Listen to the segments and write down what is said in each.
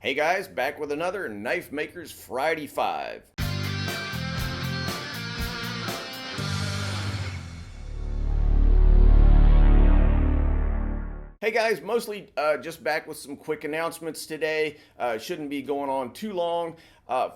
Hey guys, back with another Knife Makers Friday 5. Hey guys, mostly just back with some quick announcements today. Shouldn't be going on too long.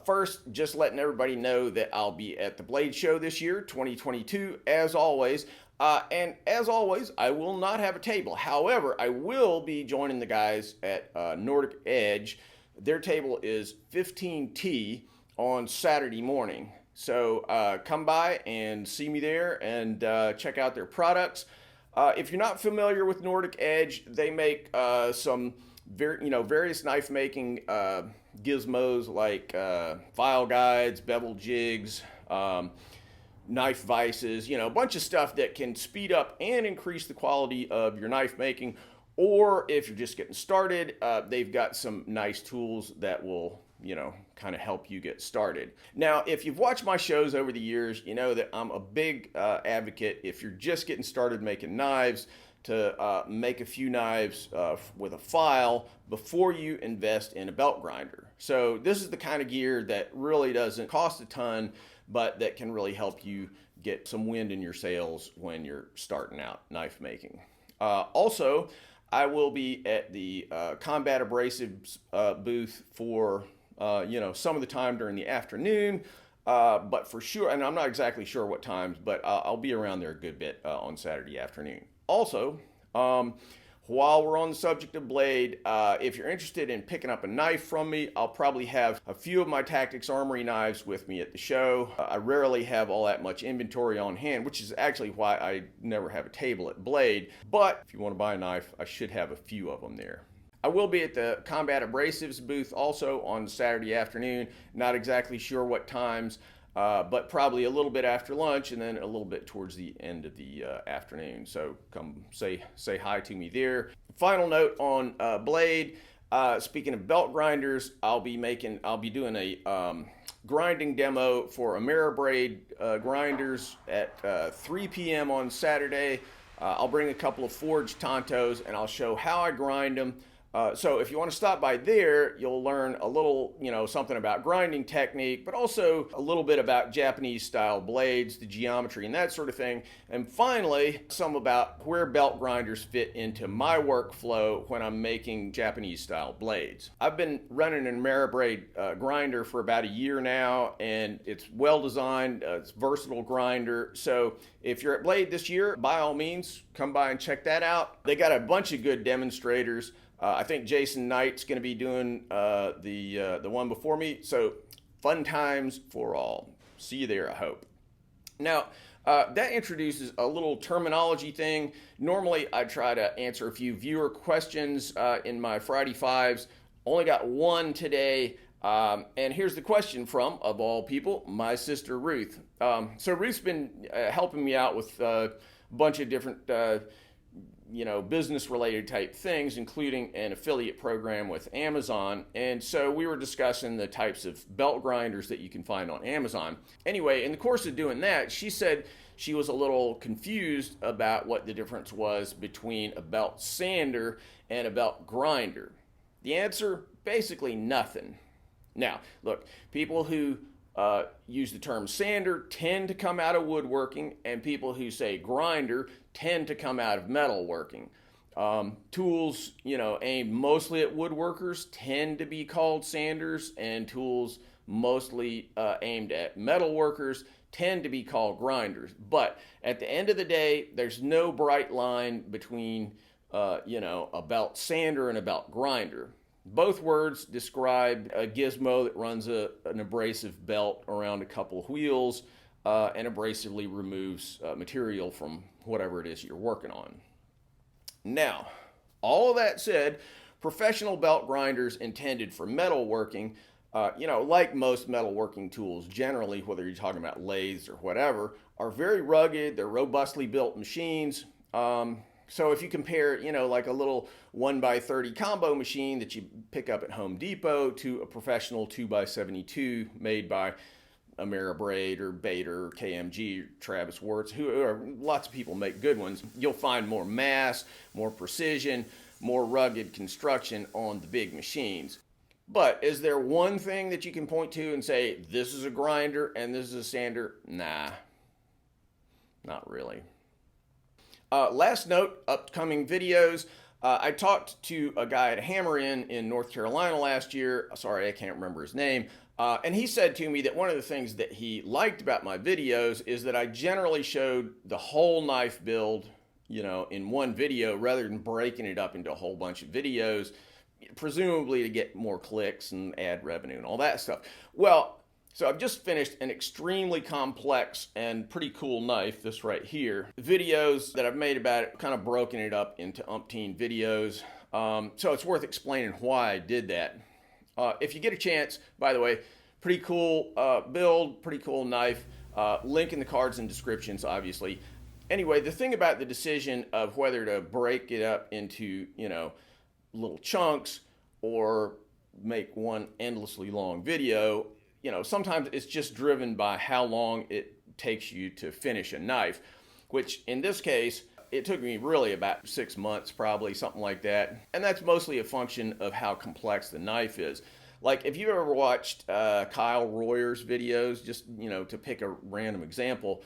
First, just letting everybody know that I'll be at the Blade Show this year, 2022, as always. And as always, I will not have a table. However, I will be joining the guys at Nordic Edge. Their table is 15T on Saturday morning. So come by and see me there and check out their products. If you're not familiar with Nordic Edge, they make some various knife making gizmos like file guides, bevel jigs, knife vices, a bunch of stuff that can speed up and increase the quality of your knife making. Or if you're just getting started, they've got some nice tools that will kind of help you get started. Now, if you've watched my shows over the years, you know that I'm a big advocate, if you're just getting started making knives, to make a few knives with a file before you invest in a belt grinder. So this is the kind of gear that really doesn't cost a ton, but that can really help you get some wind in your sails when you're starting out knife making. Also, I will be at the Combat Abrasives booth for some of the time during the afternoon, but for sure, and I'm not exactly sure what times, but I'll be around there a good bit on Saturday afternoon. Also, while we're on the subject of blade, if you're interested in picking up a knife from me, I'll probably have a few of my Tactics Armory knives with me at the show. I rarely have all that much inventory on hand, which is actually why I never have a table at Blade. But if you want to buy a knife, I should have a few of them there. I will be at the Combat Abrasives booth also on Saturday afternoon. Not exactly sure what times, but probably a little bit after lunch and then a little bit towards the end of the afternoon. So come say hi to me there. Final note on Blade. Speaking of belt grinders, I'll be doing a grinding demo for Ameriblade grinders at 3 p.m. on Saturday. I'll bring a couple of forged Tontos and I'll show how I grind them. So if you want to stop by there, you'll learn a little, something about grinding technique, but also a little bit about Japanese style blades, the geometry and that sort of thing. And finally, some about where belt grinders fit into my workflow when I'm making Japanese style blades. I've been running an Ameriblade grinder for about a year now, and it's well designed, it's a versatile grinder. So if you're at Blade this year, by all means, come by and check that out. They got a bunch of good demonstrators. I think Jason Knight's going to be doing the one before me. So fun times for all. See you there, I hope. Now, that introduces a little terminology thing. Normally, I try to answer a few viewer questions in my Friday Fives. Only got one today. And here's the question from, of all people, my sister Ruth. So Ruth's been helping me out with a bunch of different business related type things, including an affiliate program with Amazon. And so we were discussing the types of belt grinders that you can find on Amazon. Anyway, in the course of doing that, she said she was a little confused about what the difference was between a belt sander and a belt grinder. The answer, basically nothing. Now, look, people who use the term sander tend to come out of woodworking, and people who say grinder tend to come out of metalworking. Tools, aimed mostly at woodworkers tend to be called sanders, and tools mostly aimed at metalworkers tend to be called grinders. But at the end of the day, there's no bright line between, a belt sander and a belt grinder. Both words describe a gizmo that runs an abrasive belt around a couple of wheels and abrasively removes material from whatever it is you're working on. Now, all of that said, professional belt grinders intended for metalworking, like most metalworking tools generally, whether you're talking about lathes or whatever, are very rugged. They're robustly built machines. So if you compare, like a little 1x30 combo machine that you pick up at Home Depot to a professional 2x72 made by Ameriblade or Bader or KMG, or Travis Wirtz, lots of people make good ones, you'll find more mass, more precision, more rugged construction on the big machines. But is there one thing that you can point to and say, this is a grinder and this is a sander? Nah, not really. Last note, upcoming videos. I talked to a guy at Hammer Inn in North Carolina last year. Sorry, I can't remember his name. And he said to me that one of the things that he liked about my videos is that I generally showed the whole knife build, in one video rather than breaking it up into a whole bunch of videos, presumably to get more clicks and ad revenue and all that stuff. Well, so I've just finished an extremely complex and pretty cool knife, this right here. Videos that I've made about it, kind of broken it up into umpteen videos. So it's worth explaining why I did that. If you get a chance, by the way, pretty cool build, pretty cool knife. Link in the cards and descriptions, obviously. Anyway, the thing about the decision of whether to break it up into, little chunks or make one endlessly long video, sometimes it's just driven by how long it takes you to finish a knife, which in this case, it took me really about 6 months, probably something like that. And that's mostly a function of how complex the knife is. Like if you've ever watched Kyle Royer's videos, just, to pick a random example,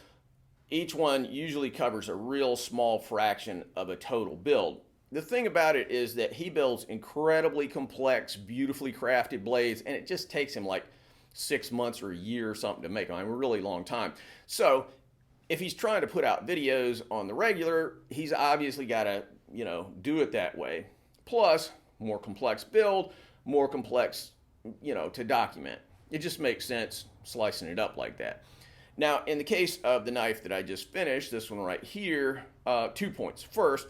each one usually covers a real small fraction of a total build. The thing about it is that he builds incredibly complex, beautifully crafted blades, and it just takes him like 6 months or a year or something to make them. I mean, a really long time. So if he's trying to put out videos on the regular, he's obviously got to, do it that way. Plus, more complex build, more complex, to document. It just makes sense slicing it up like that. Now, in the case of the knife that I just finished, this one right here, 2 points. First,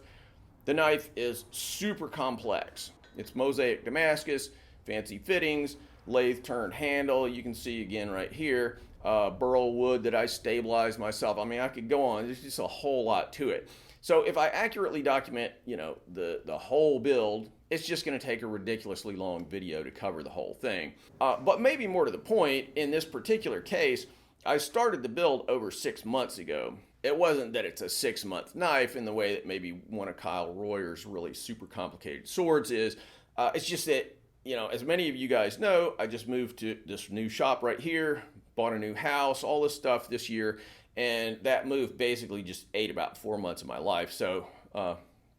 the knife is super complex. It's Mosaic Damascus, fancy fittings, lathe turned handle. You can see again right here, burl wood that I stabilized myself. I mean, I could go on. There's just a whole lot to it. So if I accurately document, the whole build, it's just going to take a ridiculously long video to cover the whole thing. But maybe more to the point, in this particular case, I started the build over 6 months ago. It wasn't that it's a 6-month knife in the way that maybe one of Kyle Royer's really super complicated swords is. It's just that, as many of you guys know, I just moved to this new shop right here, bought a new house, all this stuff this year, and that move basically just ate about 4 months of my life. So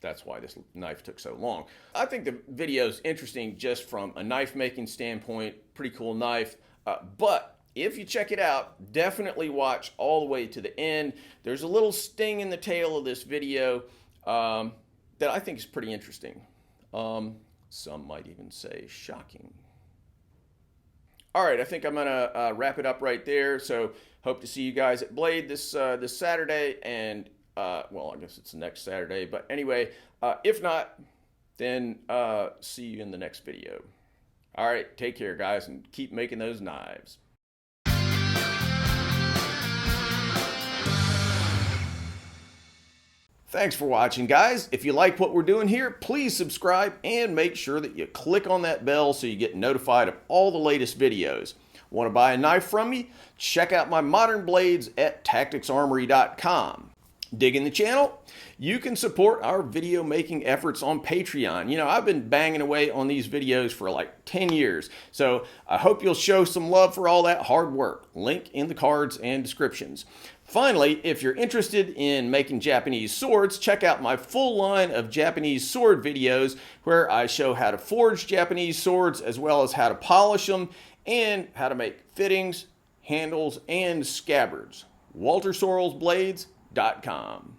that's why this knife took so long. I think the video is interesting just from a knife making standpoint, pretty cool knife, but if you check it out, definitely watch all the way to the end. There's a little sting in the tail of this video that I think is pretty interesting. Some might even say shocking. All right, I think I'm gonna wrap it up right there. So hope to see you guys at Blade this Saturday, and well, I guess it's next Saturday. But anyway, if not, then see you in the next video. All right, take care, guys, and keep making those knives. Thanks for watching, guys. If you like what we're doing here, please subscribe and make sure that you click on that bell so you get notified of all the latest videos. Want to buy a knife from me? Check out my modern blades at tacticsarmory.com. Digging the channel? You can support our video making efforts on Patreon. I've been banging away on these videos for like 10 years, so I hope you'll show some love for all that hard work. Link in the cards and descriptions. Finally, if you're interested in making Japanese swords, check out my full line of Japanese sword videos where I show how to forge Japanese swords as well as how to polish them and how to make fittings, handles, and scabbards. WalterSorrellsBlades.com.